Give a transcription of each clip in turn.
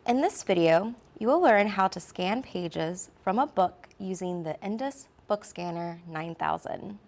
In this video, you will learn how to scan pages from a book using the Inducss Book Scanner 9000,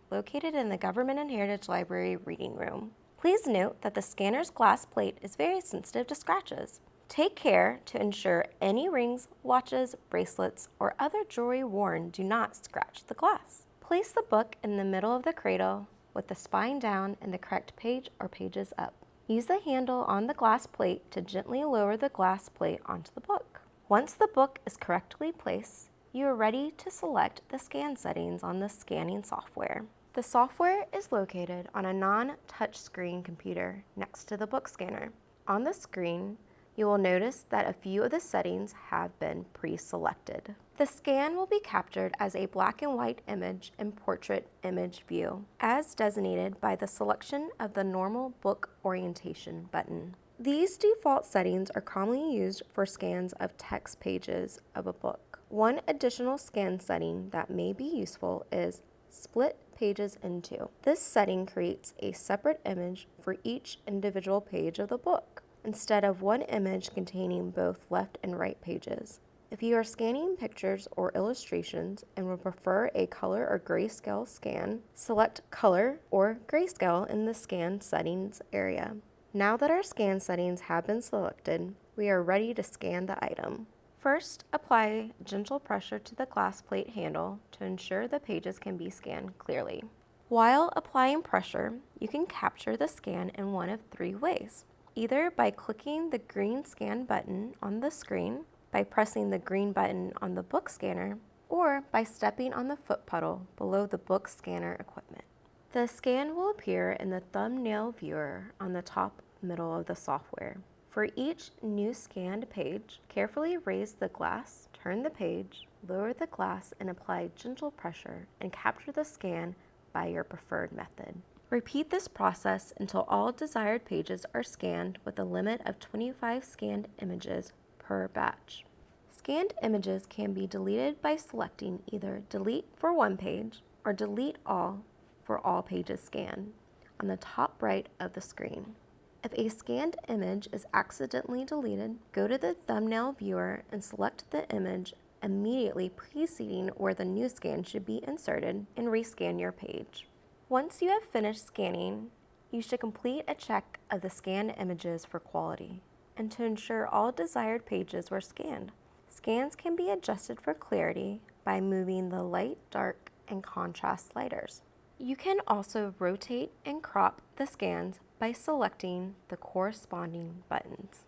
located in the Government Heritage Library reading room. Please note that the scanner's glass plate is very sensitive to scratches. Take care to ensure any rings, watches, bracelets, or other jewelry worn do not scratch the glass. Place the book in the middle of the cradle with the spine down and the correct page or pages up. Use the handle on the glass plate to gently lower the glass plate onto the book. Once the book is correctly placed, you are ready to select the scan settings on the scanning software. The software is located on a non-touchscreen computer next to the book scanner. On the screen, you will notice that a few of the settings have been pre-selected. The scan will be captured as a black and white image in portrait image view, as designated by the selection of the normal book orientation button. These default settings are commonly used for scans of text pages of a book. One additional scan setting that may be useful is split pages in two. This setting creates a separate image for each individual page of the book, instead of one image containing both left and right pages. If you are scanning pictures or illustrations and would prefer a color or grayscale scan, select color or grayscale in the scan settings area. Now that our scan settings have been selected, we are ready to scan the item. First, apply gentle pressure to the glass plate handle to ensure the pages can be scanned clearly. While applying pressure, you can capture the scan in one of three ways. Either by clicking the green scan button on the screen, by pressing the green button on the book scanner, or by stepping on the foot pedal below the book scanner equipment. The scan will appear in the thumbnail viewer on the top middle of the software. For each new scanned page, carefully raise the glass, turn the page, lower the glass, and apply gentle pressure and capture the scan by your preferred method. Repeat this process until all desired pages are scanned with a limit of 25 scanned images per batch. Scanned images can be deleted by selecting either Delete for one page or Delete All for all pages scanned on the top right of the screen. If a scanned image is accidentally deleted, go to the thumbnail viewer and select the image immediately preceding where the new scan should be inserted and rescan your page. Once you have finished scanning, you should complete a check of the scanned images for quality and to ensure all desired pages were scanned. Scans can be adjusted for clarity by moving the light, dark, and contrast sliders. You can also rotate and crop the scans by selecting the corresponding buttons.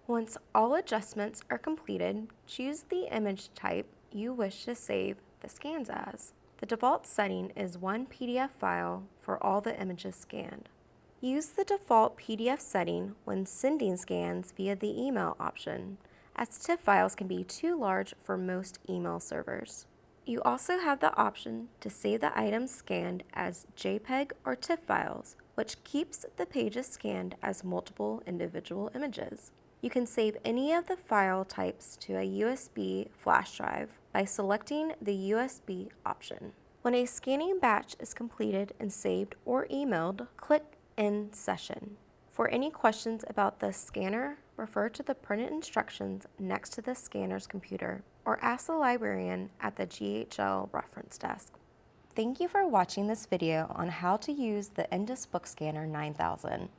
Once all adjustments are completed, choose the image type you wish to save the scans as. The default setting is one PDF file for all the images scanned. Use the default PDF setting when sending scans via the email option, as TIFF files can be too large for most email servers. You also have the option to save the items scanned as JPEG or TIFF files, which keeps the pages scanned as multiple individual images. You can save any of the file types to a USB flash drive by selecting the USB option. When a scanning batch is completed and saved or emailed, click End Session. For any questions about the scanner, refer to the printed instructions next to the scanner's computer or ask the librarian at the GHL reference desk. Thank you for watching this video on how to use the Inducss Book Scanner 9000.